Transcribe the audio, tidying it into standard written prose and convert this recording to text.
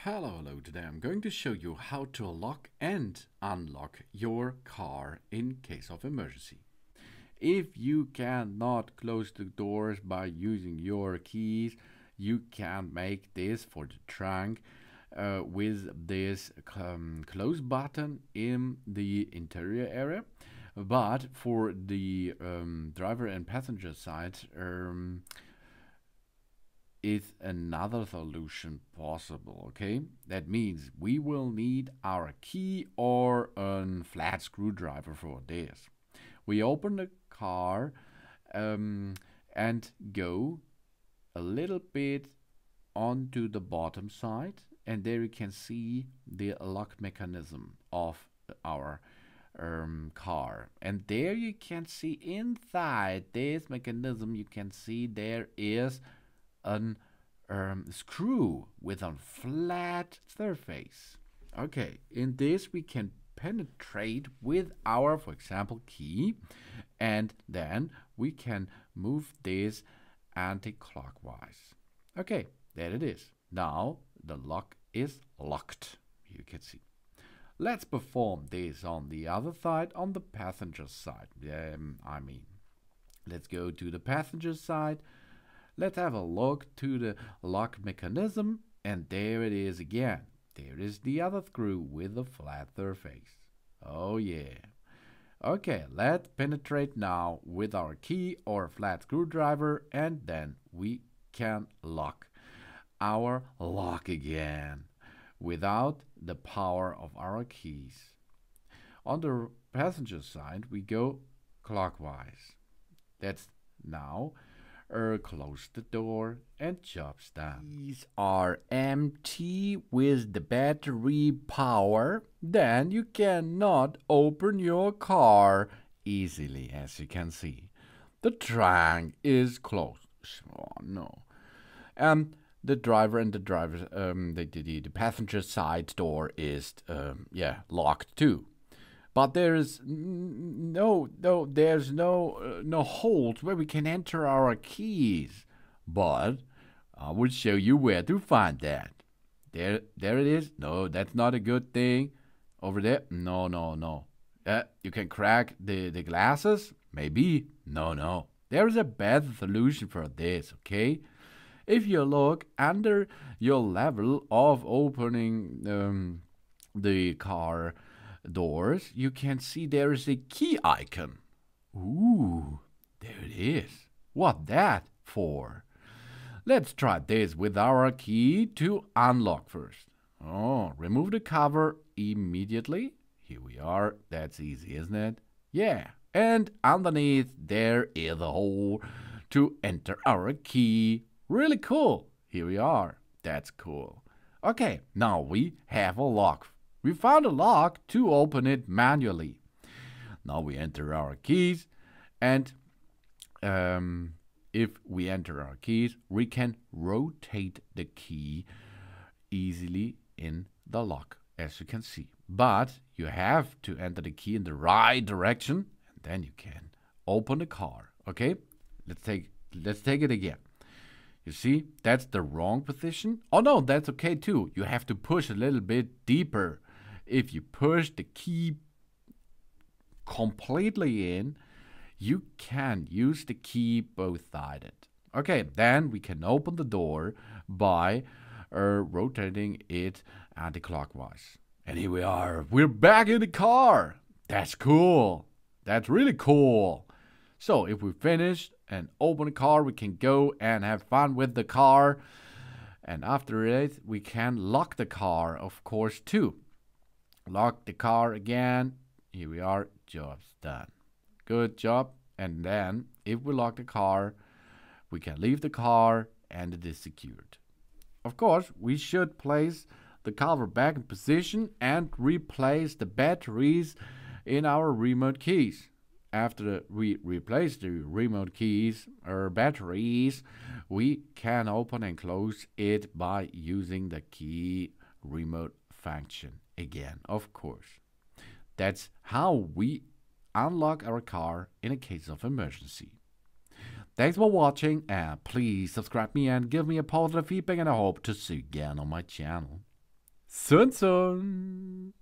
Hello, today I'm going to show you how to lock and unlock your car in case of emergency. If you cannot close the doors by using your keys, you can make this for the trunk with this close button in the interior area. But for the driver and passenger side, is another solution possible, okay? That means we will need our key or a flat screwdriver for this. We open the car and go a little bit onto the bottom side, and there you can see the lock mechanism of our car. And there you can see inside this mechanism, you can see there is a screw with a flat surface. Okay, in this we can penetrate with our, for example, key, and then we can move this anti-clockwise. Okay, there it is. Now the lock is locked, you can see. Let's perform this on the other side, on the passenger side. Let's go to the passenger side. Let's have a look to the lock mechanism, and there it is again. There is the other screw with the flat surface. Oh yeah. Okay, let's penetrate now with our key or flat screwdriver, and then we can lock our lock again without the power of our keys. On the passenger side, we go clockwise. That's now close the door and job's done. These are empty with the battery power. Then you cannot open your car easily, as you can see. The trunk is closed. Oh no. And the driver and the passenger side door is locked too. But there's no holes where we can enter our keys. But I will show you where to find that. There it is. No, that's not a good thing. Over there. No. You can crack the glasses. Maybe. No. There is a better solution for this. Okay. If you look under your level of opening the car doors, you can see there is a key icon. Ooh, there it is. What that for? Let's try this with our key to unlock first. Oh, remove the cover immediately. Here we are. That's easy, isn't it? Yeah. And underneath there is a hole to enter our key. Really cool. Here we are. That's cool. Okay, now we have a lock. We found a lock to open it manually. Now we enter our keys, and if we enter our keys, we can rotate the key easily in the lock, as you can see. But you have to enter the key in the right direction, and then you can open the car. Okay, let's take it again. You see, that's the wrong position. Oh no, that's okay too. You have to push a little bit deeper. If you push the key completely in, you can use the key both-sided. Okay, then we can open the door by rotating it anti-clockwise. And here we are. We're back in the car. That's cool. That's really cool. So if we finish and open the car, we can go and have fun with the car. And after it, we can lock the car, of course, too. Lock the car again. Here we are. Job's done. Good job. And then, if we lock the car, we can leave the car and it is secured. Of course, we should place the cover back in position and replace the batteries in our remote keys. After we replace the remote keys or batteries, we can open and close it by using the key remote function again, of course. That's how we unlock our car in a case of emergency. Thanks for watching, and please subscribe me and give me a positive feedback, and I hope to see you again on my channel. Sun Sun.